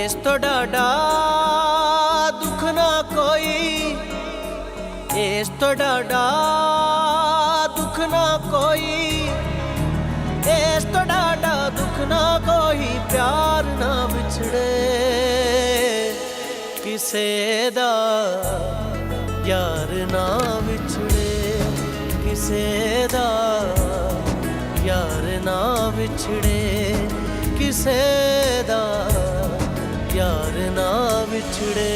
इस तो डाडा दुख ना कोई, इस तो डाडा दुख ना कोई, इस तो डाडा दुख ना कोई, प्यार ना बिछड़े किसे दा, यार ना बिछड़े किसे दा, यार ना बिछड़े किसे दा, यार ना बिछड़े।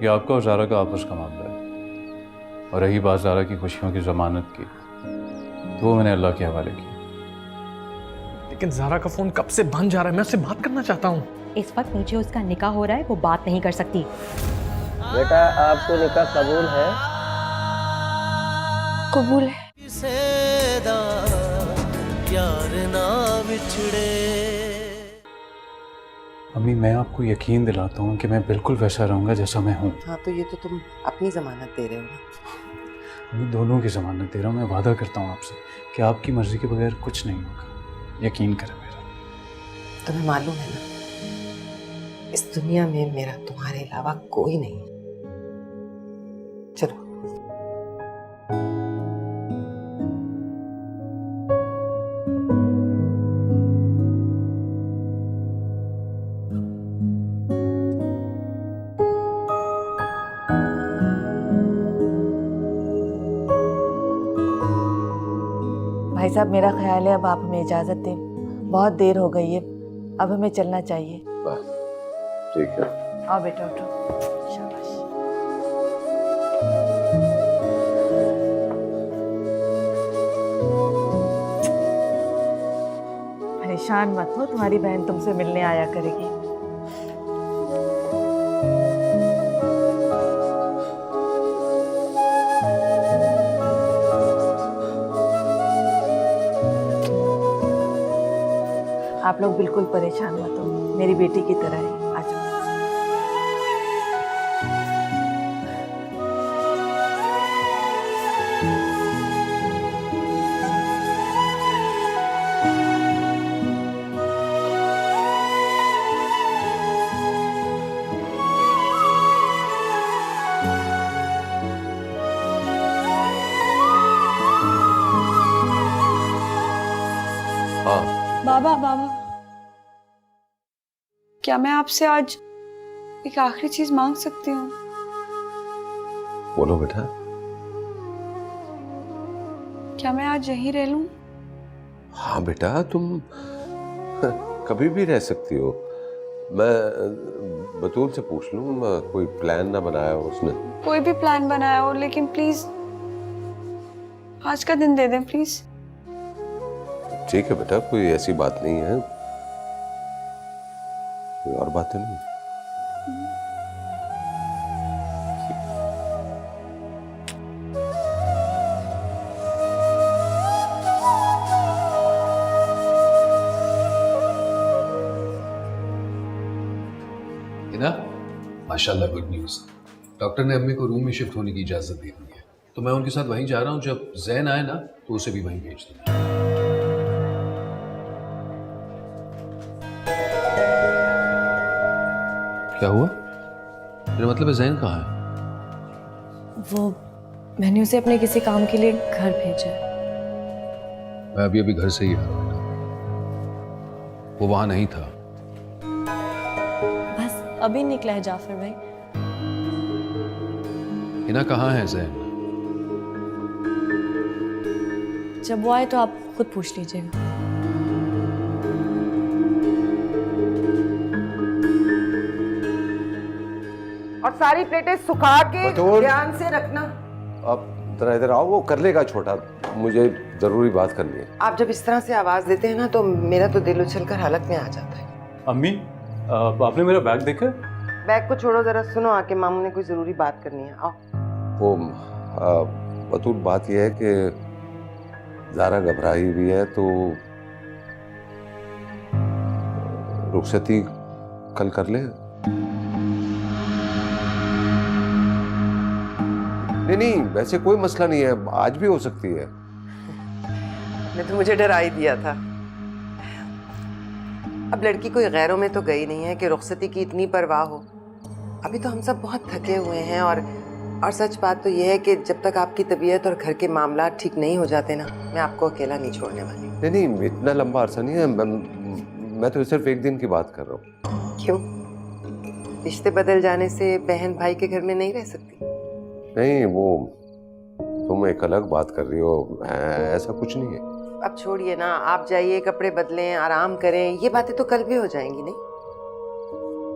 ये आपका और ज़ारा का आपस का मामला है, और रही बात ज़ारा की खुशियों की ज़मानत की, तो वो मैंने अल्लाह के हवाले की। लेकिन ज़ारा का फोन कब से बंद जा रहा है, मैं उससे बात करना चाहता हूँ। इस वक्त नीचे उसका निकाह हो रहा है, वो बात नहीं कर सकती। बेटा आपको निकाह कबूल है? कबूल है। किसे दा, यार ना बिछड़े। अम्मी, मैं आपको यकीन दिलाता हूँ कि मैं बिल्कुल वैसा रहूँगा जैसा मैं हूँ। हाँ तो ये तो तुम अपनी जमानत दे रहे हो ना। अम्मी, दोनों की ज़मानत दे रहा हूँ। मैं वादा करता हूँ आपसे कि आपकी मर्जी के बगैर कुछ नहीं होगा, यकीन करें मेरा। तुम्हें मालूम है ना, इस दुनिया में मेरा तुम्हारे अलावा कोई नहीं। चलो। भाई साहब, मेरा ख्याल है अब आप हमें इजाजत दें, बहुत देर हो गई है, अब हमें चलना चाहिए। बस ठीक है। आओ बेटा, उठो। शाबाश। परेशान मत हो, तुम्हारी बहन तुमसे मिलने आया करेगी। आप लोग बिल्कुल परेशान मत हो, मेरी बेटी की तरह है। आ जाओ। हाँ बाबा, बाबा, क्या मैं आपसे आज एक आखिरी चीज मांग सकती हूँ? बोलो बेटा। क्या मैं आज यहीं रह लूं? हाँ बेटा, तुम कभी भी रह सकती हो। मैं बतूल से पूछ लूं, कोई प्लान ना बनाया हो उसने? कोई भी प्लान बनाया हो, लेकिन प्लीज आज का दिन दे दें प्लीज। ठीक है बेटा, कोई ऐसी बात नहीं है, कोई और बातें नहीं। ना माशाल्लाह, गुड न्यूज़। डॉक्टर ने अम्मी को रूम में शिफ्ट होने की इजाज़त दे दी है, तो मैं उनके साथ वहीं जा रहा हूँ। जब जैन आए ना तो उसे भी वहीं भेज दूँगा। क्या हुआ? मेरा मतलब है जैन कहाँ है? वो मैंने उसे अपने किसी काम के लिए घर भेजा है। मैं अभी अभी घर से ही आ रहा हूँ, वो वहाँ नहीं था। बस अभी निकला है जाफर भाई। हिना कहाँ है जैन? जब वो आए तो आप खुद पूछ लीजिएगा। और सारी प्लेटें सुखा के ध्यान से रखना। आप जरा इधर आओ, वो कर लेगा छोटा, मुझे जरूरी बात करनी है। आप जब इस तरह से आवाज देते हैं ना तो मेरा तो दिल उछल कर हालत में आ जाता है। अम्मी, आपने मेरा बैग देखा? बैग को छोड़ो, जरा सुनो, आके मामू ने कोई जरूरी बात करनी है। आओ। वो बतूल, बात यह है कि ज़ारा घबराई हुई है, तो रुखसती कल कर ले। नहीं, वैसे कोई मसला नहीं है, आज भी हो सकती है। ने तो मुझे डरा ही दिया था। अब लड़की कोई गैरों में तो गई नहीं है कि रुखसती की इतनी परवाह हो। अभी तो हम सब बहुत थके हुए हैं और सच बात तो यह है कि जब तक आपकी तबीयत और घर के मामला ठीक नहीं हो जाते ना, मैं आपको अकेला नहीं छोड़ने वाली। नहीं, इतना लंबा अरसा नहीं है। मैं तो सिर्फ एक दिन की बात कर रहा हूँ। क्यों? रिश्ते बदल जाने से बहन भाई के घर में नहीं रह सकती? नहीं, वो तुम एक अलग बात कर रही हो, ऐसा कुछ नहीं है। अब छोड़िए ना, आप जाइए, कपड़े बदलें, आराम करें, ये बातें तो कल भी हो जाएंगी। नहीं?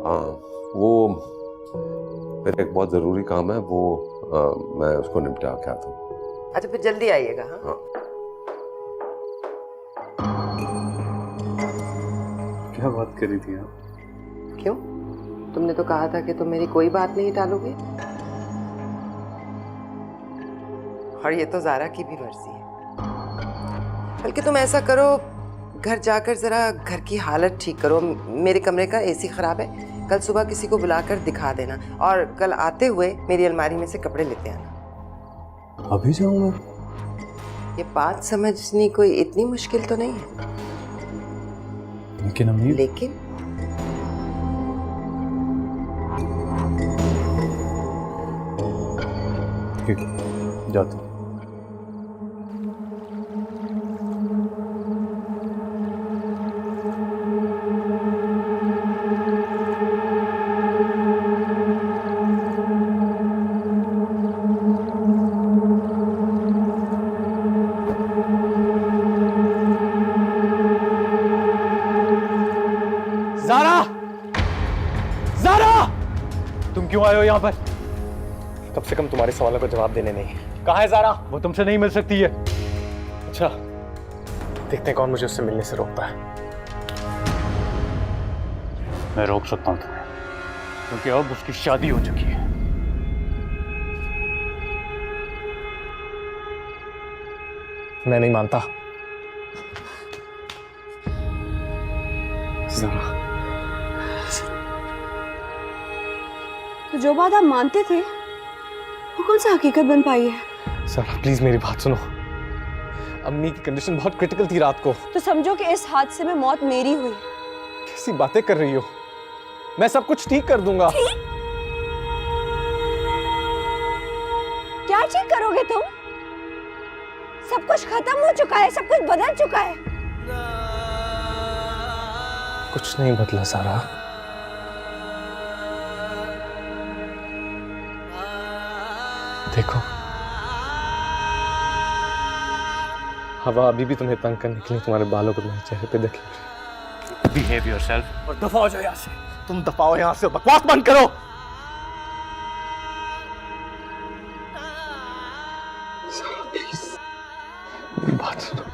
हाँ, वो मेरा एक बहुत ज़रूरी काम है, वो मैं उसको निपटा के आता हूँ। अच्छा, फिर जल्दी आइएगा। हाँ, क्या बात कर रही थी आप? क्यों? तुमने तो कहा था कि तुम मेरी कोई बात नहीं टालोगे। और ये तो ज़ारा की भी मर्जी है। बल्कि तुम ऐसा करो, घर जाकर जरा घर की हालत ठीक करो। मेरे कमरे का एसी खराब है, कल सुबह किसी को बुलाकर दिखा देना, और कल आते हुए मेरी अलमारी में से कपड़े लेते आना। अभी जाऊँ मैं? ये बात समझनी कोई इतनी मुश्किल तो नहीं है। लेकिन अम्मी, लेकिन ठीक, जाता हूँ। ज़ारा! ज़ारा! तुम क्यों आए हो यहाँ पर? कम से कम तुम्हारे सवालों का जवाब देने नहीं। कहाँ है ज़ारा? वो तुमसे नहीं मिल सकती है। अच्छा, देखते हैं कौन मुझे उससे मिलने से रोकता है। मैं रोक सकता हूँ तुम्हें, क्योंकि अब उसकी शादी हो चुकी है। मैं नहीं मानता। ज़ारा, तो जो बात आप मानते थे वो कौन सा हकीकत बन पाई है? ज़ारा प्लीज मेरी बात सुनो। अम्मी की कंडीशन बहुत क्रिटिकल थी रात को। तो समझो कि इस हादसे में मौत मेरी हुई। कैसी बातें कर रही हो? मैं सब कुछ ठीक कर दूंगा। क्या ठीक करोगे तुम? सब कुछ खत्म हो चुका है, सब कुछ बदल चुका है। कुछ नहीं बदला ज़ारा। देखो, हवा अभी भी तुम्हें तंग करने के लिए तुम्हारे बालों को तुम्हारे चेहरे पे देख ली। Behave yourself. और दफा हो जाओ यहाँ से। तुम दफा हो यहाँ से, बकवास बंद करो। प्लीज मेरी बात सुनो।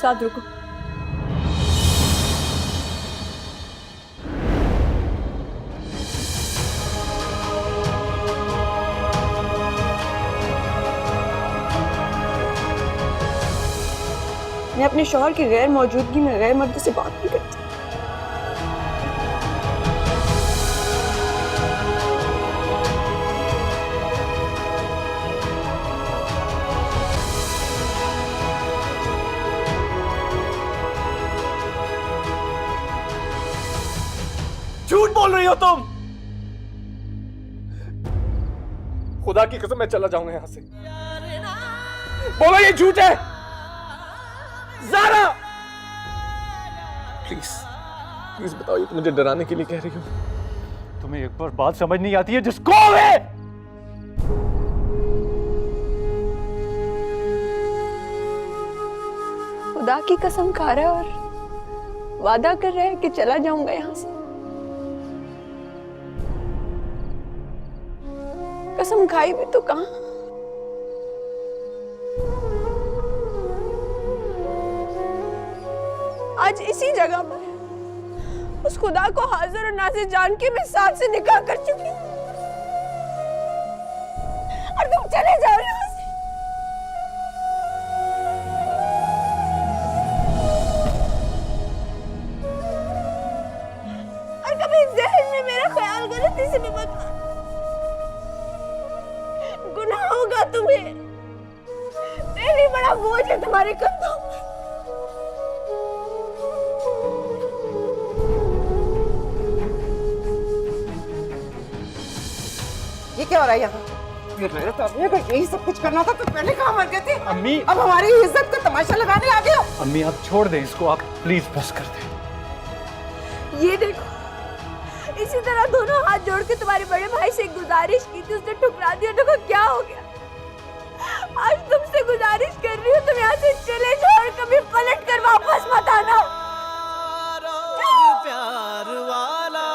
साथ रुको। मैं अपने शौहर की गैर मौजूदगी में गैर मर्द से बात नहीं करती। झूठ बोल रही हो तुम। खुदा की कसम मैं चला जाऊंगा यहां से। बोलो ये झूठ है। ज़ारा प्लीज प्लीज बताओ, ये तुम मुझे डराने के लिए कह रही हो? तुम्हें एक बार बात समझ नहीं आती है जिसको है। खुदा की कसम खा रहा है और वादा कर रहा है कि चला जाऊंगा यहां से। कसम खाई भी तो कहां? आज इसी जगह पर उस खुदा को हाजिर और नाज़िर जान के मैं साथ से निकाह कर चुकी हूं, और तुम चले जाओ यहां से। और कभी जहन में मेरा ख्याल गलती से भी मत आना। गुनाह होगा तुम्हें। मेरी बड़ा बोझ है तुम्हारे कंधों पर। ये क्या हो रहा है यहाँ? अगर यही सब कुछ करना था तो पहले कहाँ मर गए थे? अम्मी, अब हमारी इज्जत का तमाशा लगाने आ गए हो? अम्मी आप छोड़ दें इसको, आप प्लीज बस कर दें। ये देखो, इसी तरह दोनों हाथ जोड़ के तुम्हारे बड़े भाई से गुजारिश की थी, उसने ठुकरा दिया। देखो क्या हो गया। आज तुमसे गुजारिश कर रही हूँ, तुम यहाँ से चले जाओ और कभी पलट कर वापस मत आना। प्यार वाला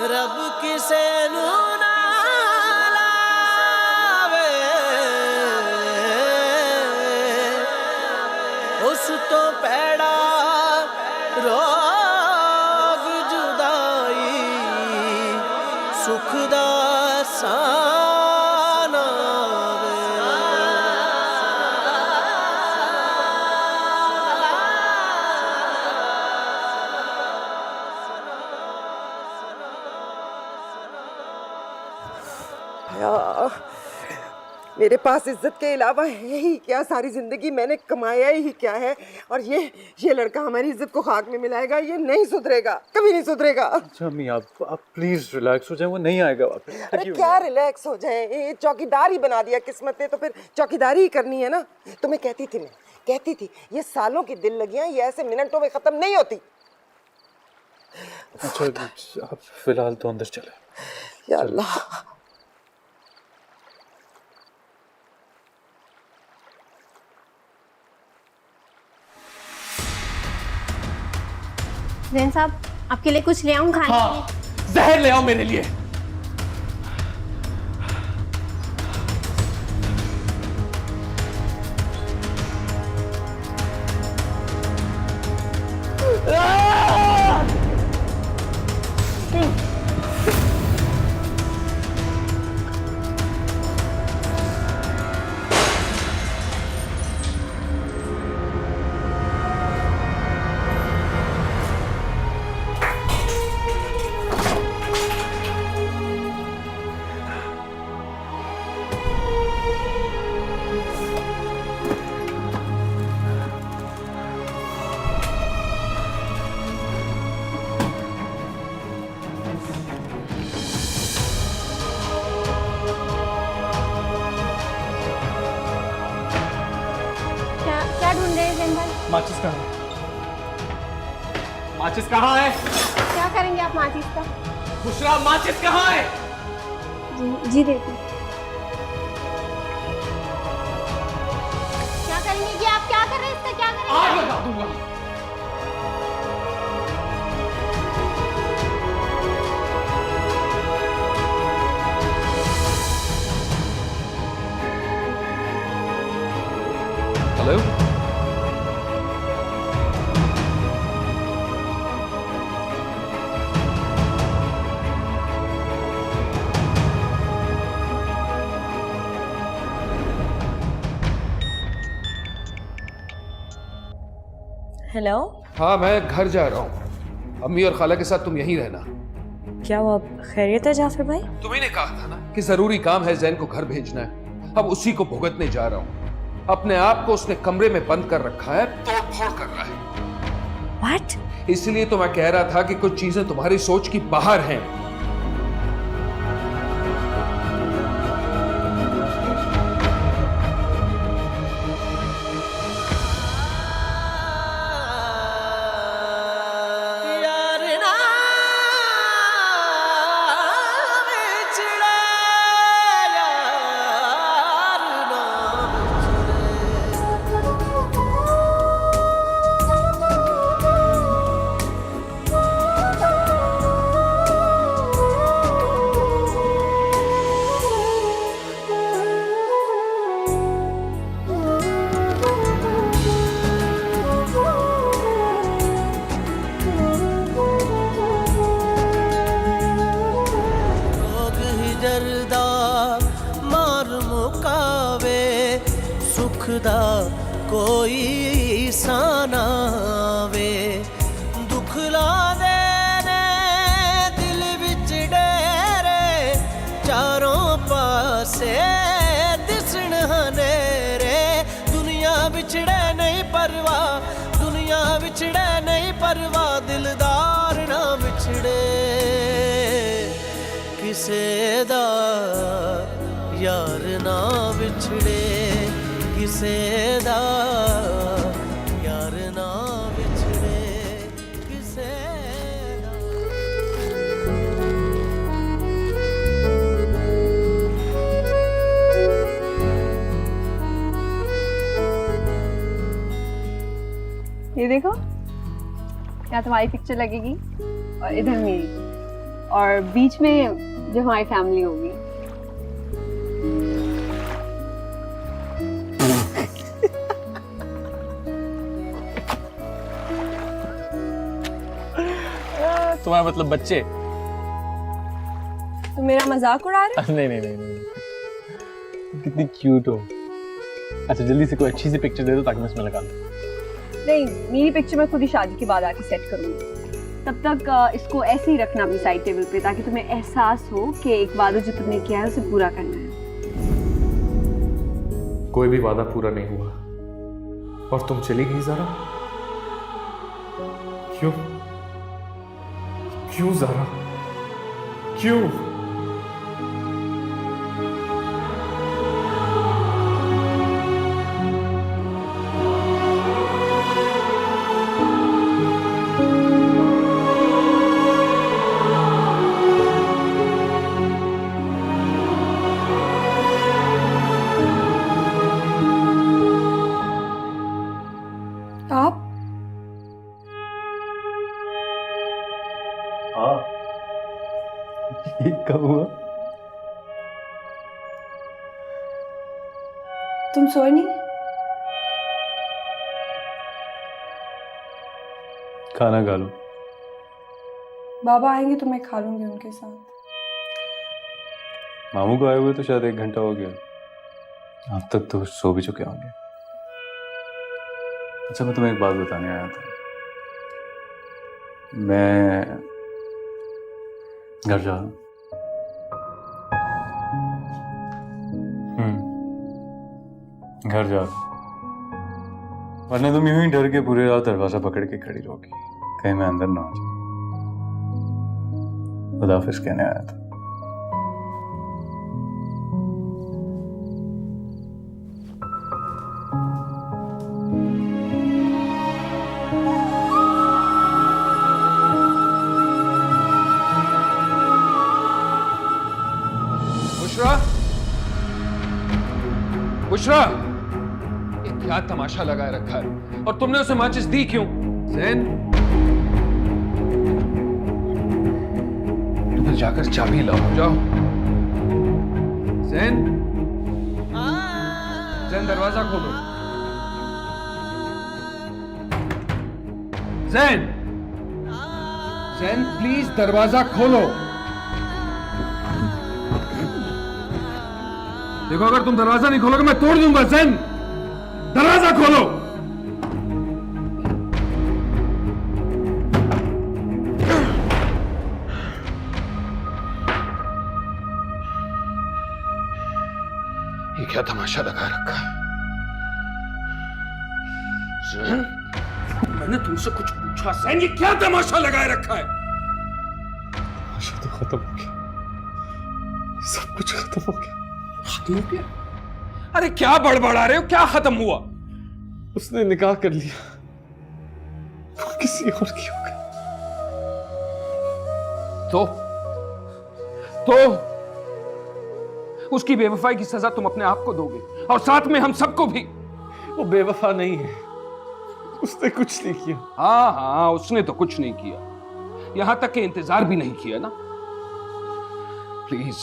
रब किसे नू ना लावे, उस तो पैड़ा रोग जुदाई, सुख दा साना यार, मेरे पास इज्जत के अलावा है ही क्या? सारी जिंदगी मैंने कमाया ही क्या है? और ये लड़का हमारी इज्जत को खाक में मिलाएगा। ये नहीं सुधरेगा, कभी नहीं सुधरेगा। अच्छा अम्मी आप प्लीज रिलैक्स हो जाए, वो नहीं आएगा वापस। अरे क्या रिलैक्स हो जाए? ये चौकीदार ही बना दिया किस्मत ने, तो फिर चौकीदारी ही करनी है ना। तुम्हें कहती थी ये सालों की दिल लगियां ये ऐसे मिनटों में खत्म नहीं होती। अच्छा आप फिलहाल तो अंदर चले। या अल्लाह। जैन साहब, आपके लिए कुछ ले आऊं खाने के लिए? जहर ले आओ मेरे लिए। क्या ढूंढ रहे हैं जैन भाई? माचिस कहाँ है? माचिस कहाँ है? क्या करेंगे आप माचिस का? बुशरा माचिस कहाँ है? जी देती। क्या करेंगे जी आप? क्या कर रहे हैं इसका? क्या करेंगे? आग लगा दूंगा। Hello, hello. हाँ मैं घर जा रहा हूँ। अम्मी और खाला के साथ तुम यहीं रहना। क्या हुआ, खैरियत है जाफर भाई? तुम्ही ने कहा था ना कि जरूरी काम है, जैन को घर भेजना है। अब उसी को भुगतने जा रहा हूँ। अपने आप को उसने कमरे में बंद कर रखा है, तोड़ फोड़ कर रहा है। What? इसलिए तो मैं कह रहा था कि कुछ चीजें तुम्हारी सोच की बाहर हैं। दुख दा कोई साना वे दुख ला दे ने दिल विच डेरे चारों ਵਿਛੜੇ ਕਿਸੇ ਦਾ ਯਾਰ ਨਾ ਵਿਛੜੇ ਕਿਸੇ ਦਾ ਯਾਰ ਨਾ ਵਿਛੜੇ ਕਿਸੇ ਦਾ। ये देखो, यहाँ तुम्हारी पिक्चर लगेगी और इधर मेरी, और बीच में जो हमारी फैमिली होगी। तुम्हारा मतलब बच्चे? तो मेरा मजाक उड़ा रहे? नहीं नहीं नहीं नहीं, कितनी क्यूट हो। अच्छा जल्दी से कोई अच्छी सी पिक्चर दे दो ताकि मैं इसमें लगा दूं। नहीं, मेरी पिक्चर मैं खुद ही शादी के बाद आके सेट करूंगी। तब तक इसको ऐसे ही रखना अपनी साइड टेबल पे, ताकि तुम्हें एहसास हो कि एक वादा जो तुमने किया है उसे पूरा करना है। कोई भी वादा पूरा नहीं हुआ और तुम चली गई ज़ारा। क्यों क्यों ज़ारा, क्यों? आप ये कब हुआ? तुम सोए नहीं? खाना खा लो। बाबा आएंगे तो मैं खा लूंगी उनके साथ। मामू को आए हुए तो शायद 1 घंटा हो गया, अब तक तो सो भी चुके होंगे। अच्छा मैं तुम्हें एक बात बताने आया था। मैं घर जा रहा हूँ। घर जा रहा हूँ, वरना तुम यूं ही डर के पूरे रात दरवाजा पकड़ के खड़ी रहोगी, कहीं मैं अंदर ना आ जाऊं। खुदाफिज कहने आया था। बुशरा, बुशरा, ये क्या तमाशा लगाए रखा है? और तुमने उसे माचिस दी क्यों? जैन, तुम जाकर चाबी लाओ, जाओ। जैन, जैन दरवाजा खोलो। जैन, जैन प्लीज दरवाजा खोलो। देखो अगर तुम दरवाजा नहीं खोलोगे मैं तोड़ दूंगा। जैन दरवाजा खोलो। ये क्या तमाशा लगा रखा है? जैन, मैंने तुमसे कुछ पूछा? जैन, ये क्या तमाशा लगाए रखा है? तमाशा तो खत्म हो गया, सब कुछ खत्म हो गया। खत्म हो गया? अरे क्या बड़बड़ा रहे हो? क्या खत्म हुआ? उसने निकाह कर लिया, वो किसी और की हो गई। तो उसकी बेवफाई की सजा तुम अपने आप को दोगे और साथ में हम सबको भी। वो बेवफा नहीं है, उसने कुछ नहीं किया। हाँ हाँ, उसने तो कुछ नहीं किया, यहां तक के इंतजार भी नहीं किया ना। प्लीज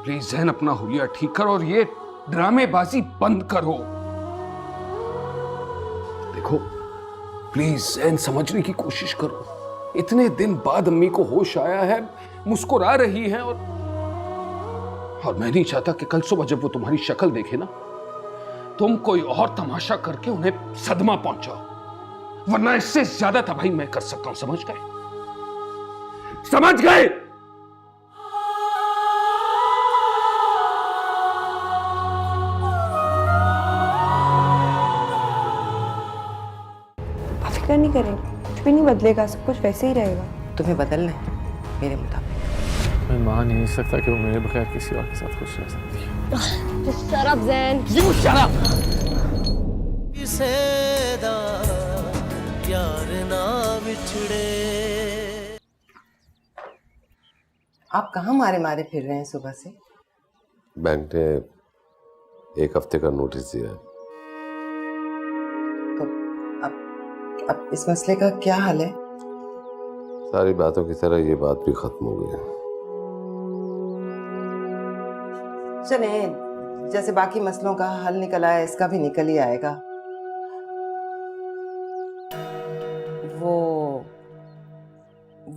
प्लीज जैन, अपना हुलिया ठीक करो और ये ड्रामेबाजी बंद करो। देखो प्लीज जैन, समझने की कोशिश करो। इतने दिन बाद अम्मी को होश आया है, मुस्कुरा रही हैं, और मैं नहीं चाहता कि कल सुबह जब वो तुम्हारी शक्ल देखे ना, तुम कोई और तमाशा करके उन्हें सदमा पहुंचाओ, वरना इससे ज्यादा तबाही मैं कर सकता हूं। समझ गए? समझ गए? फिक्र नहीं करें, कुछ भी नहीं बदलेगा, सब कुछ वैसे ही रहेगा। तुम्हें बदलना है? मेरे मुताबिक। मैं मान ही नहीं सकता कि वो मेरे बगैर किसी और के साथ खुश रह सकती है। Just shut up, Zain. You shut up! ਕਿਸੇ ਦਾ ਯਾਰ ਨਾ ਵਿਛੜੇ। आप कहाँ मारे मारे फिर रहे हैं सुबह से? बैंक ने 1 हफ्ते का नोटिस दिया है। तो अब इस मसले का क्या हाल है? सारी बातों की तरह ये बात भी खत्म हो गई है। चले, जैसे बाकी मसलों का हल निकल आया, इसका भी निकल ही आएगा।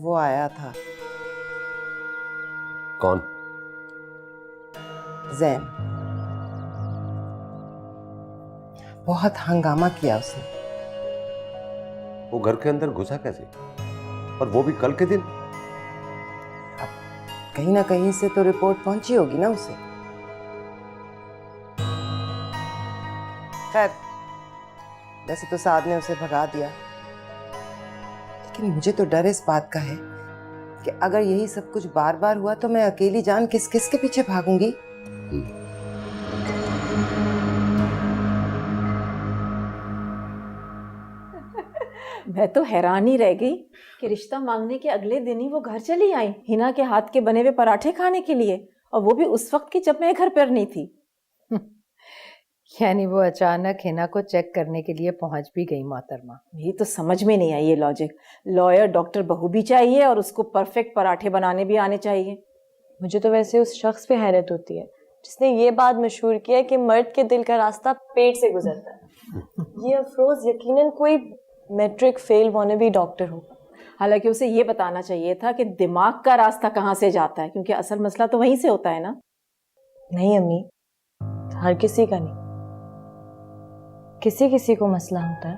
वो आया था। कौन? जैन। बहुत हंगामा किया उसने। वो घर के अंदर घुसा कैसे, और वो भी कल के दिन? कहीं ना कहीं से तो रिपोर्ट पहुंची होगी ना उसे। खैर, वैसे तो साद ने उसे भगा दिया, लेकिन मुझे तो डर इस बात का है कि अगर यही सब कुछ बार बार हुआ तो मैं अकेली जान किस किस के पीछे भागूंगी। मैं तो हैरान ही रह गई कि रिश्ता मांगने के अगले दिन ही वो घर चली आई हिना के हाथ के बने हुए पराठे खाने के लिए, और वो भी उस वक्त की जब मैं घर पर नहीं थी। यानी वो अचानक हिना को चेक करने के लिए पहुंच भी गई मोहतरमा। ये तो समझ में नहीं आई ये लॉजिक। लॉयर डॉक्टर बहू भी चाहिए और उसको परफेक्ट पराठे बनाने भी आने चाहिए। मुझे तो वैसे उस शख्स पे हैरत होती है जिसने ये बात मशहूर किया कि मर्द के दिल का रास्ता पेट से गुजरता है। ये अफरोज यकीनन कोई मैट्रिक फेल होने भी डॉक्टर होगा। हालांकि उसे ये बताना चाहिए था कि दिमाग का रास्ता कहाँ से जाता है, क्योंकि असल मसला तो वहीं से होता है ना। नहीं अम्मी, हर किसी का नहीं, किसी किसी को मसला होता है,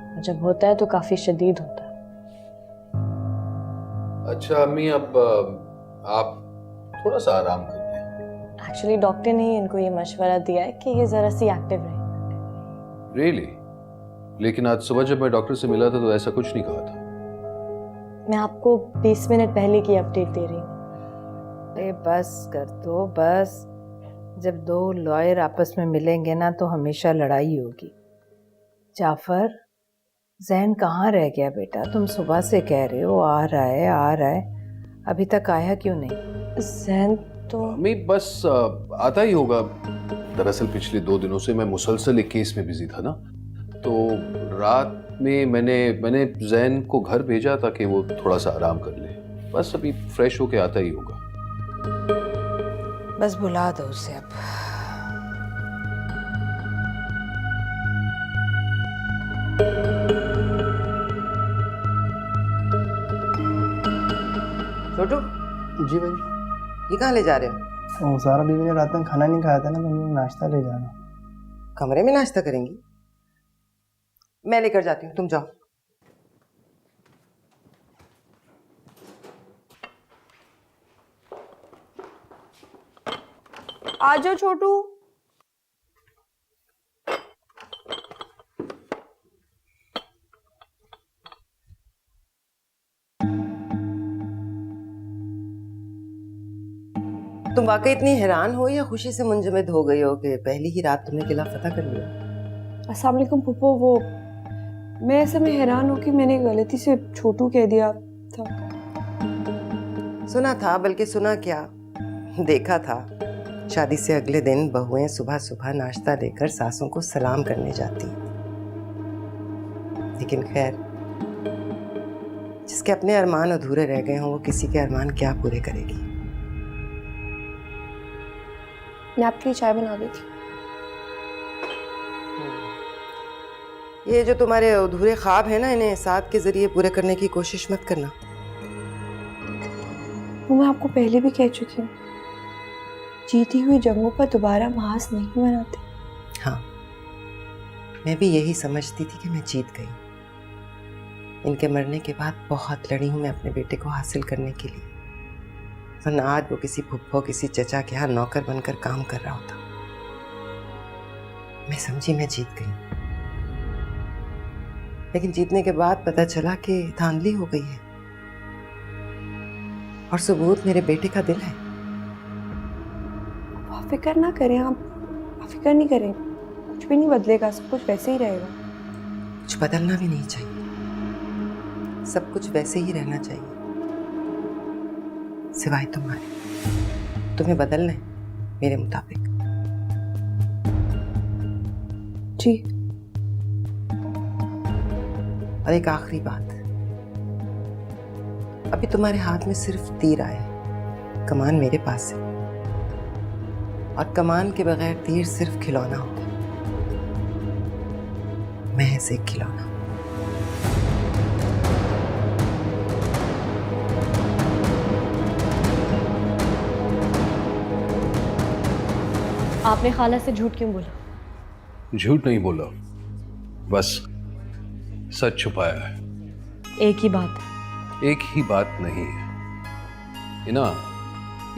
और जब होता है तो काफी शदीद होता है। अच्छा अम्मी, अब आप थोड़ा सा आराम करिए। एक्चुअली डॉक्टर ने ही इनको ये मशवरा दिया है कि ये जरा सी एक्टिव रहे। रियली? लेकिन आज सुबह जब मैं डॉक्टर से मिला था तो ऐसा कुछ नहीं कहा था। मैं आपको 20 मिनट पहले की अपडेट दे रही हूँ। अरे बस कर दो, बस। जब दो लॉयर आपस में मिलेंगे ना तो हमेशा लड़ाई होगी। जाफर, जैन कहाँ रह गया बेटा? तुम सुबह से कह रहे हो आ रहा है आ रहा है, अभी तक आया क्यों नहीं? जैन तो अम्मी बस आता ही होगा। दरअसल पिछले 2 दिनों से मैं मुसलसल एक केस में बिजी था ना, तो रात में मैंने जैन को घर भेजा ताकि वो थोड़ा सा आराम कर ले। बस अभी फ्रेश होके आता ही होगा। बस बुला दो उसे अब। छोटू, जी भाई। ये कहाँ ले जा रहे हो? सारा बीवी ने रात में खाना नहीं खाया था ना, मम्मी नाश्ता ले जाना। कमरे में नाश्ता करेंगी? मैं लेकर जाती हूँ, तुम जाओ। आ जाओ छोटू। तुम वाकई इतनी हैरान हो या खुशी से मुंजमद हो गई हो कि पहली ही रात तुमने किला फतह कर लिया? अस्सलाम वालेकुम फूफो। वो मैं ऐसे में हैरान हूँ कि मैंने गलती से छोटू कह दिया था। सुना था, बल्कि सुना क्या, देखा था। शादी से अगले दिन बहुएं सुबह सुबह नाश्ता लेकर सासों को सलाम करने जाती। लेकिन खैर, जिसके अपने अरमान अधूरे रह गए हों वो किसी के अरमान क्या पूरे करेगी। मैं आपके लिए चाय बना देती हूँ। ये जो तुम्हारे अधूरे ख्वाब है ना, इन्हें साथ के जरिए पूरे करने की कोशिश मत करना। वो मैं आपको पहले भी कह चुकी हूँ, जीती हुई जंगों पर दोबारा महाज नहीं बनाते। हाँ, मैं भी यही समझती थी कि मैं जीत गई। इनके मरने के बाद बहुत लड़ी हूँ मैं अपने बेटे को हासिल करने के लिए, वरना आज वो किसी फुफ्फो किसी चचा के यहाँ नौकर बनकर काम कर रहा होता। मैं समझी मैं जीत गई, लेकिन जीतने के बाद पता चला कि धांधली हो गई है। और सबूत मेरे बेटे का दिल है। आप फिक्र ना करें, आप फिक्र नहीं करें, कुछ भी नहीं बदलेगा, सब कुछ वैसे ही रहेगा। कुछ बदलना भी नहीं चाहिए, सब कुछ वैसे ही रहना चाहिए, सिवाय तुम्हारे। तुम्हें बदलना है मेरे मुताबिक। जी। और एक आखिरी बात, अभी तुम्हारे हाथ में सिर्फ तीर आया है, कमान मेरे पास है, और कमान के बगैर तीर सिर्फ खिलौना होगा, महज एक खिलौना। आपने खाला से झूठ क्यों बोला? झूठ नहीं बोला, बस सच छुपाया है। एक ही बात। एक ही बात नहीं है इना,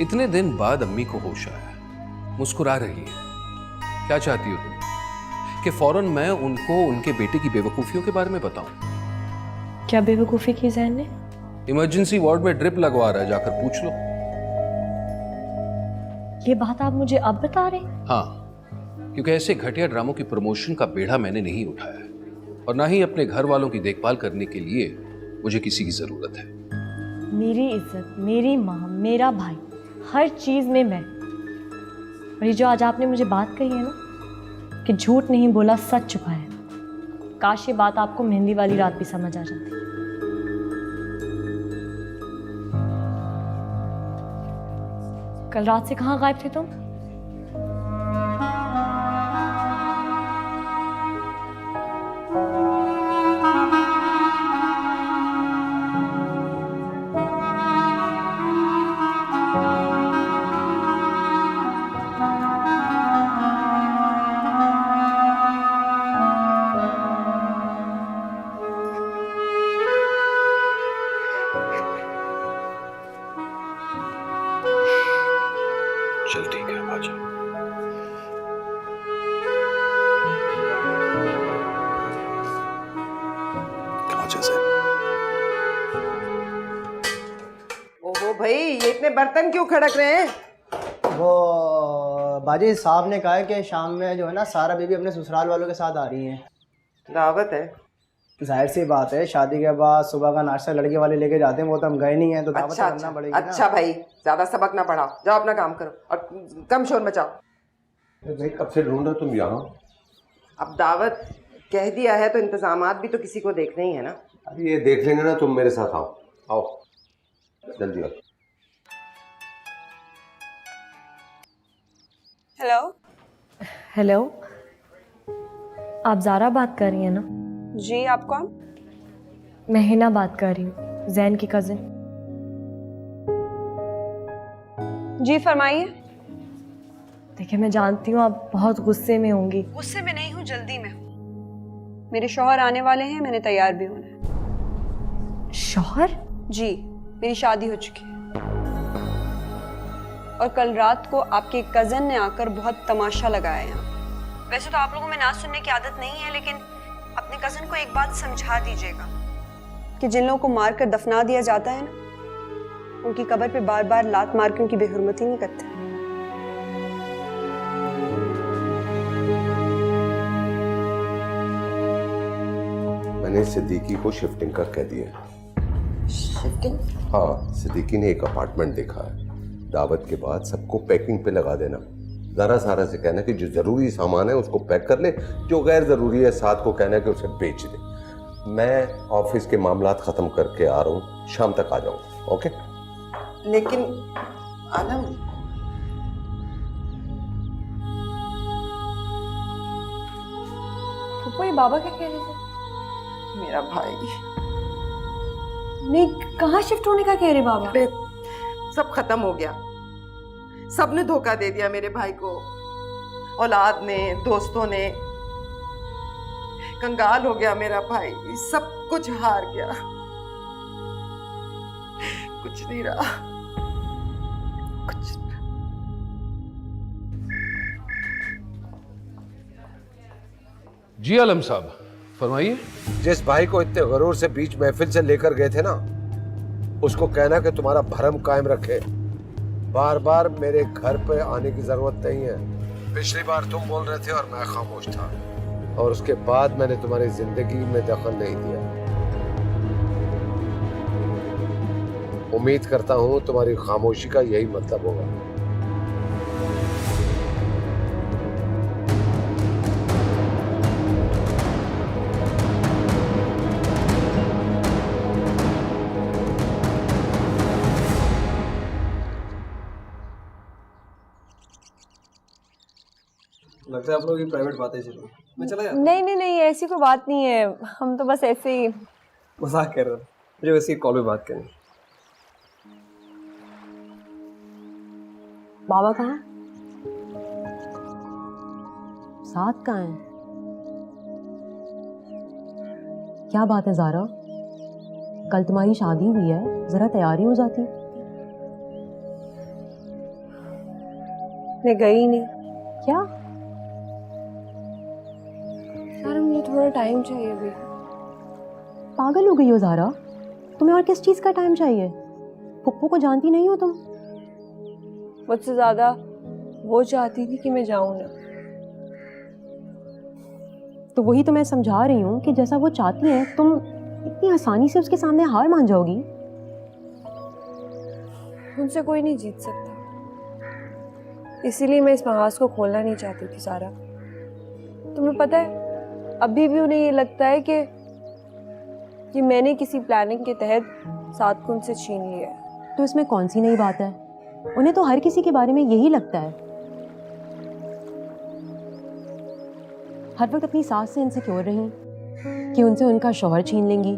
इतने दिन बाद अम्मी को होश आया, मुस्कुरा रही है। क्या चाहती हो तुम कि फौरन मैं उनको उनके बेटे की बेवकूफियों के बारे में बताऊं? क्या बेवकूफी की जैन ने? इमरजेंसी वार्ड में ड्रिप लगवा रहा है, जाकर पूछ लो। ये बात आप मुझे अब बता रहे? हाँ, क्योंकि ऐसे घटिया ड्रामों की प्रमोशन का बेड़ा मैंने नहीं उठाया है, और ना ही अपने घर वालों की देखभाल करने के लिए मुझे किसी की जरूरत है। मेरी इज्जत, मेरी माँ, मेरा भाई, हर चीज में मैं। और ये जो आज आपने मुझे बात कही है ना कि झूठ नहीं बोला, सच छुपाया, काश ये बात आपको मेहंदी वाली रात भी समझ आ जाती। कल रात से कहाँ गायब थे तुम? चल ठीक है, आ जा। कहाँ जैसे? ओहो भाई, ये इतने बर्तन क्यों खड़क रहे हैं? वो बाजी साहब ने कहा है कि शाम में जो है ना सारा बीबी अपने ससुराल वालों के साथ आ रही हैं। दावत है? जाहिर सी बात है, शादी के बाद सुबह का नाश्ता लड़के वाले लेके जाते हैं, वो तो हम गए नहीं हैं, तो दावत अच्छा, करना पड़ेगी ना। अच्छा भाई, ज्यादा सबक ना पढ़ाओ, जाओ अपना काम करो और कम शोर मचाओ। भाई कब से ढूंढ रहे हो तुम यहाँ? अब दावत कह दिया है तो इंतजामात भी तो किसी को देखने ही है ना। अभी ये देख लेंगे ना, तुम मेरे साथ आओ, आओ जल्दी आओ। हेलो। हेलो, आप ज़ारा बात कर रही हैं ना? जी, आप कौन? मैं हिना बात कर रही हूँ, जैन की कजिन। जी फरमाइए। देखिए, मैं जानती हूँ आप बहुत गुस्से में होंगी। गुस्से में नहीं हूँ, जल्दी में हूँ। मेरे शौहर आने वाले हैं, मैंने तैयार भी होना है। शौहर? जी, मेरी शादी हो चुकी है और कल रात को आपके कजन ने आकर बहुत तमाशा लगाया यहाँ। वैसे तो आप लोगों में ना सुनने की आदत नहीं है, लेकिन अपने कजन को एक बात समझा दीजिएगा कि जिन लोगों को मारकर दफना दिया जाता है ना, उनकी कब्र पे बार बार लात मार के उनकी बेहुरमती नहीं करते। मैंने सिद्दीकी को शिफ्टिंग कर कह दिया। शिफ्टिंग? हाँ, सिद्दीकी ने एक अपार्टमेंट देखा है, दावत के बाद सबको पैकिंग पे लगा देना। ज़रा सारा से कहना कि जो ज़रूरी सामान है उसको पैक कर ले, जो गैर ज़रूरी है साथ को कहना कि उसे बेच दे। मैं ऑफिस के मामलात ख़त्म करके आ रहा हूँ, शाम तक आ जाऊँगा। ओके? लेकिन आलम, ये बाबा क्या कह रहे थे? मेरा भाई नहीं, कहाँ शिफ्ट होने का कह रहे बाबा? सब खत्म हो गया, सबने धोखा दे दिया मेरे भाई को, औलाद ने, दोस्तों ने। कंगाल हो गया मेरा भाई, सब कुछ हार गया, कुछ नहीं रहा, कुछ नहीं। जी आलम साहब, फरमाइए। जिस भाई को इतने गरूर से बीच महफिल से लेकर गए थे ना, उसको कहना कि तुम्हारा भरम कायम रखे। बार बार मेरे घर पे आने की जरूरत नहीं है। पिछली बार तुम बोल रहे थे और मैं खामोश था, और उसके बाद मैंने तुम्हारी जिंदगी में दखल नहीं दिया। उम्मीद करता हूं तुम्हारी खामोशी का यही मतलब होगा। लगता है आप लोग की प्राइवेट बातें चल रही। मैं चला जाता नहीं नहीं नहीं, ऐसी कोई बात नहीं है, हम तो बस ऐसे ही मजाक कर रहा था। मुझे वैसे ही कॉल पे बात करनी। बाबा कहाँ है? साथ कहाँ है? क्या बात है ज़ारा? कल तुम्हारी शादी हुई है, जरा तैयारी हो जाती। मैं गई नहीं। क्या? यार मुझे थोड़ा टाइम चाहिए अभी। पागल हो गई हो ज़ारा? तुम्हें और किस चीज़ का टाइम चाहिए? पुप्पू को जानती नहीं हो तुम? मुझसे ज्यादा वो चाहती थी कि मैं जाऊं ना। तो वही तो मैं समझा रही हूँ कि जैसा वो चाहती है तुम इतनी आसानी से उसके सामने हार मान जाओगी? उनसे कोई नहीं जीत सकता, इसीलिए मैं इस महाज को खोलना नहीं चाहती थी। सारा, तुम्हें पता है अभी भी उन्हें ये लगता है कि मैंने किसी प्लानिंग के तहत साथ को उनसे छीन लिया है। तो इसमें कौन सी नई बात है? उन्हें तो हर किसी के बारे में यही लगता है। हर वक्त अपनी सास से इनसिक्योर रही कि उनसे उनका शौहर छीन लेंगी।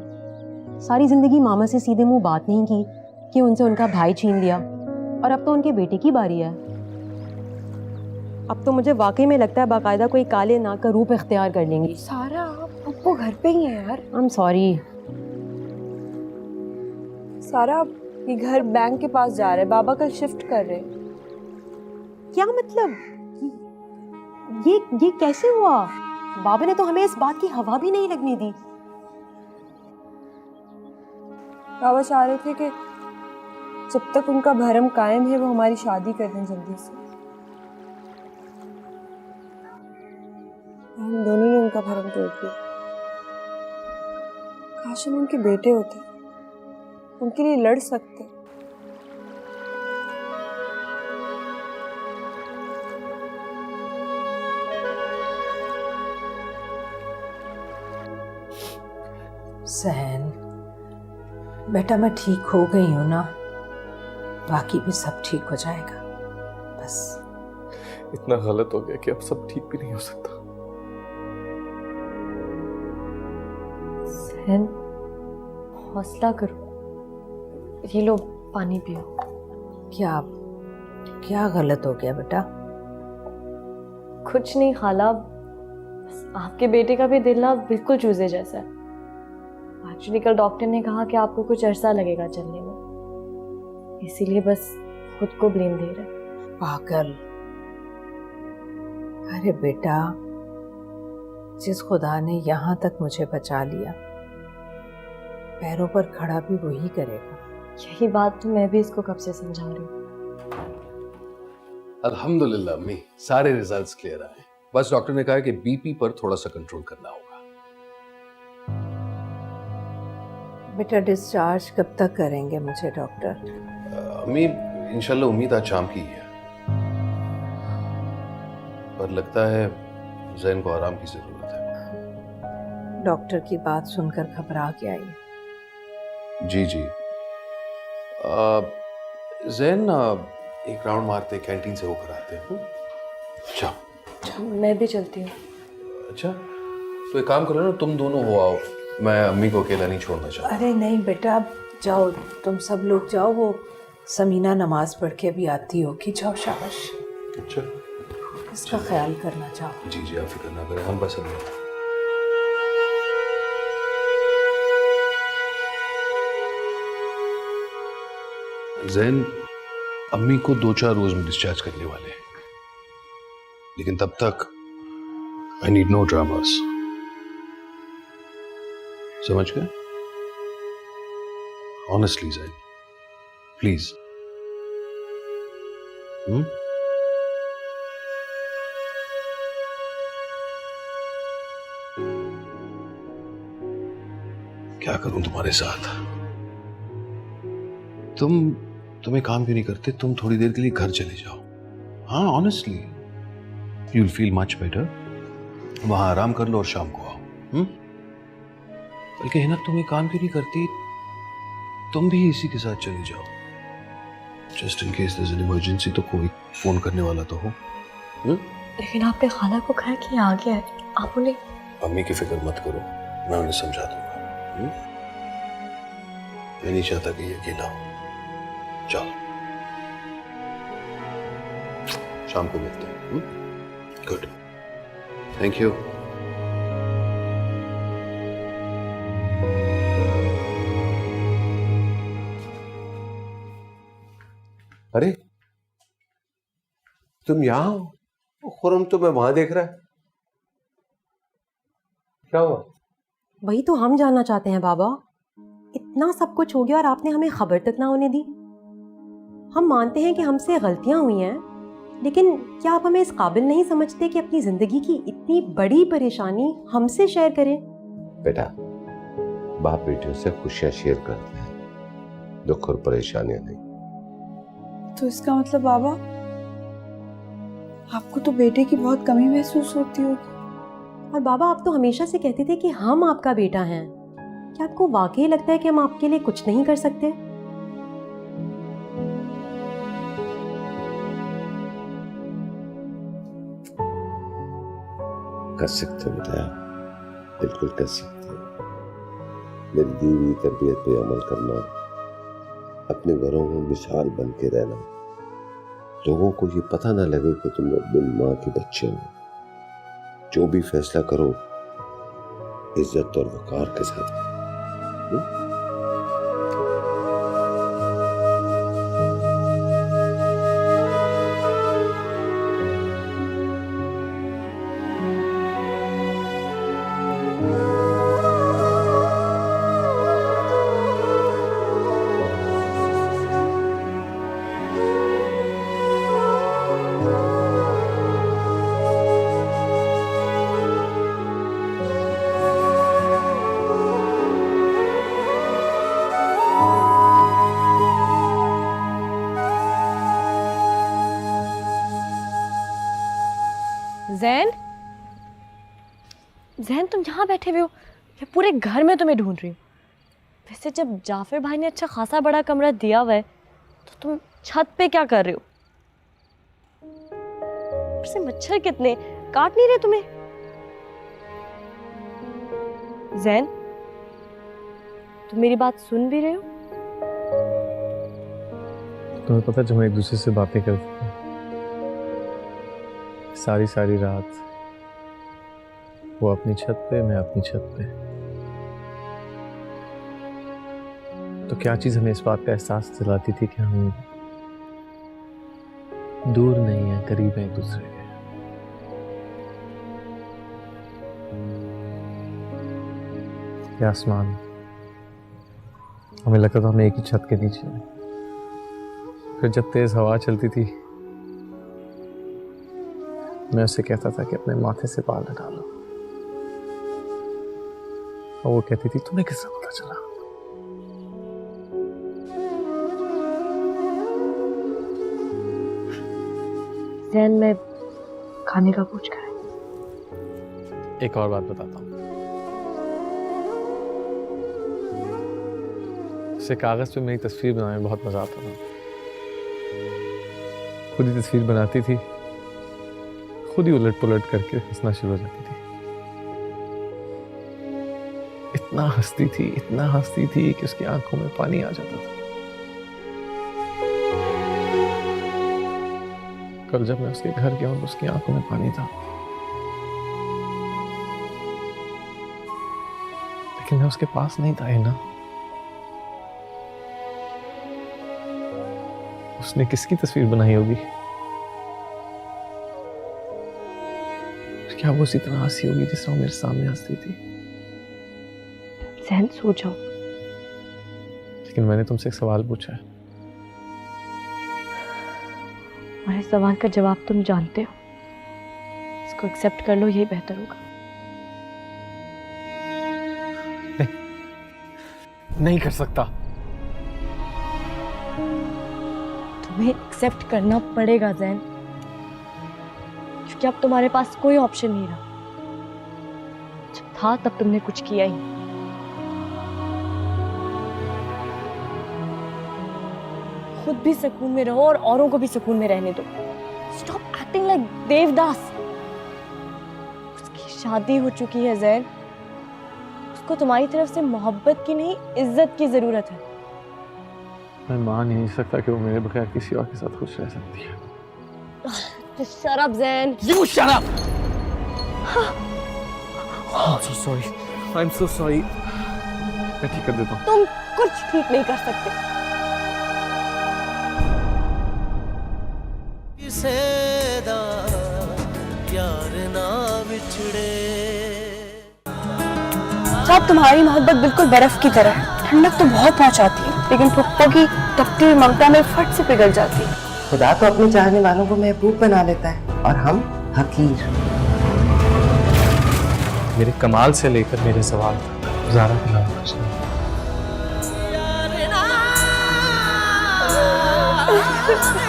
सारी जिंदगी मामा से सीधे मुंह बात नहीं की कि उनसे उनका भाई छीन लिया, और अब तो उनके बेटे की बारी है। अब तो मुझे वाकई में लगता है बाकायदा कोई काले नाग का रूप इख्तियार कर लेंगी। सारा, पप्पू घर पे ही है यार। I am sorry. सारा, ये घर बैंक के पास जा रहा है, बाबा कल शिफ्ट कर रहे हैं। क्या मतलब? ये कैसे हुआ? बाबा ने तो हमें इस बात की हवा भी नहीं लगने दी। बाबा चाह रहे थे कि जब तक उनका भरम कायम है वो हमारी शादी कर दें जल्दी से। हम दोनों ने उनका भरम तोड़ दिया। काश हम उनके बेटे होते, उनके लिए लड़ सकते। सहन बेटा, मैं ठीक हो गई हूँ ना, बाकी भी सब ठीक हो जाएगा। बस इतना गलत हो गया कि अब सब ठीक भी नहीं हो सकता। सहन, हौसला करो, ये लो पानी पियो। क्या क्या गलत हो गया बेटा? कुछ नहीं खाला, बस आपके बेटे का भी दिल ना बिल्कुल चूजे जैसा है। एक्चुअली कल डॉक्टर ने कहा कि आपको कुछ अरसा लगेगा चलने में, इसीलिए बस खुद को ब्लेम दे रहे। पागल। अरे बेटा, जिस खुदा ने यहाँ तक मुझे बचा लिया, पैरों पर खड़ा भी वही करेगा। यही बात तो मैं भी इसको कब से समझा रही हूँ। अल्हम्दुलिल्लाह अम्मी, सारे रिजल्ट्स क्लियर आए। बस डॉक्टर ने कहा कि बीपी पर थोड़ा सा कंट्रोल करना होगा। बेटा डिस्चार्ज कब तक करेंगे मुझे डॉक्टर? अम्मी इंशाल्लाह उम्मीद आज शाम की है, पर लगता है जैन को आराम की जरूरत है। डॉक्टर की बात सुनकर घबरा के आई। जी जी। जैन एक राउंड मारते कैंटीन से होकर आते हैं। अच्छा मैं भी चलती हूँ। अच्छा, तो एक काम करो ना, तुम दोनों हो आओ, मैं अम्मी को अकेला नहीं छोड़ना चाहता। अरे नहीं बेटा, अब जाओ, तुम सब लोग जाओ, वो समीना नमाज पढ़ के भी आती होगी। जाओ, शाबाश। अच्छा, इसका ख्याल करना चाहो। जी जी, आप फिक्र ना करें, हम बस अभी जैन अम्मी को 2-4 रोज में डिस्चार्ज करने वाले हैं, लेकिन तब तक आई नीड नो ड्रामास। समझ गए? ऑनेस्टली जैन। प्लीज। क्या करूं तुम्हारे साथ? तुम एक काम क्यों नहीं करते? तुम थोड़ी देर के लिए घर चले जाओ। हाँ, honestly you will feel much better. वहां आराम कर लो और शाम को आओ। बल्कि हिना, तुम एक काम क्यों नहीं करती? तुम भी इसी के साथ चले जाओ। Just in case there is an emergency, तो कोई फोन करने वाला तो हो। लेकिन आपने खाला को कहा कि आ गया है, आप उन्हें। अम्मी की फिक्र मत करो, मैं उन्हें समझा दूंगा। मैं नहीं चाहता कि ये अकेला हो। चलो, शाम को मिलते हैं। Good, thank you. अरे तुम यहां हो? खुरम तो मैं वहां देख रहा है। क्या हुआ? वही तो हम जानना चाहते हैं बाबा। इतना सब कुछ हो गया और आपने हमें खबर तक ना होने दी। हम मानते हैं कि हमसे गलतियां हुई हैं, लेकिन क्या आप हमें इस काबिल नहीं समझते कि अपनी जिंदगी की इतनी बड़ी परेशानी हमसे शेयर करें? बेटा, बाप बेटियों से खुशियां शेयर करते हैं, दुख और परेशानियां नहीं। तो इसका मतलब बाबा, आपको तो बेटे की बहुत कमी महसूस होती होगी। और बाबा, आप तो हमेशा से कहते थे कि हम आपका बेटा हैं। क्या आपको वाकई लगता है कि हम आपके लिए कुछ नहीं कर सकते? कर सकते हो बेटा, बिल्कुल कर सकते हो। मेरी दी हुई तरबियत पे अमल करना, अपने घरों में मिसाल बन के रहना, लोगों को ये पता ना लगे कि तुम अपनी माँ के बच्चे हो। जो भी फैसला करो इज्जत और वकार के साथ। ज़ैन, ज़ैन तुम यहाँ बैठे हुए हो? मैं पूरे घर में तुम्हें ढूंढ रही हूँ। वैसे जब जाफर भाई ने अच्छा खासा बड़ा कमरा दिया हुआ है, तो तुम छत पे क्या कर रहे हो? ऊपर से मच्छर कितने, काट नहीं रहे तुम्हें? ज़ैन, तुम मेरी बात सुन भी रहे हो? तुम्हें पता है, जब हम एक दूसरे से बातें करते हैं सारी सारी रात, वो अपनी छत पे, मैं अपनी छत पे, तो क्या चीज हमें इस बात का एहसास दिलाती थी कि हम दूर नहीं हैं, करीब हैं एक दूसरे के। ये आसमान, हमें लगता था हम एक ही छत के नीचे हैं। फिर जब तेज हवा चलती थी, मैं उससे कहता था कि अपने माथे से बाल हटा लो, और वो कहती थी तुम्हें किससे पता चला? ज़ैन, मैं खाने का पूछ कर आई। एक और बात बताता हूँ। उससे कागज पे मेरी तस्वीर बनाने में बहुत मजा आता था। खुद ही तस्वीर बनाती थी, खुद ही उलट पुलट करके हंसना शुरू हो जाती थी। इतना हंसती थी कि उसकी आंखों में पानी आ जाता था। कल जब मैं उसके घर गया, उसकी आंखों में पानी था, लेकिन मैं उसके पास नहीं था ना। उसने किसकी तस्वीर बनाई होगी? क्या वो उसी तरह हंसी होगी जिस तरह मेरे सामने हंसती थी? ज़ैन, सो जाओ। लेकिन मैंने तुमसे एक सवाल पूछा है, तुम्हारे सवाल का जवाब तुम जानते हो, इसको एक्सेप्ट कर लो, यही बेहतर होगा। नहीं कर सकता। तुम्हें एक्सेप्ट करना पड़ेगा जैन, क्योंकि अब तुम्हारे पास कोई ऑप्शन नहीं रहा। जब था तब तुमने कुछ किया ही। खुद भी सुकून में रहो और औरों को भी सुकून में रहने दो। Stop acting like Devdas. उसकी शादी हो चुकी है जैन, उसको तुम्हारी तरफ से मोहब्बत की नहीं इज्जत की जरूरत है। मैं मान ही नहीं सकता कि वो मेरे बगैर किसी और के साथ खुश रह सकती है। Shut up, Zain. You shut up! I'm so sorry. I'm so sorry. मैं ठीक कर देता हूँ। तुम कुछ ठीक नहीं कर सकते। किसेदा यार ना बिछड़े। साहब तुम्हारी मोहब्बत बिल्कुल बर्फ की तरह है, ठंडक तो बहुत पहुंचाती है, लेकिन फुप्पो की तपती हुई ममता में फट से पिघल जाती है। खुदा तो अपने चाहने वालों को महबूब बना लेता है और हम हकीर। मेरे कमाल से लेकर मेरे सवाल तक ज़ारा के नाम कुछ नहीं। बिछड़े।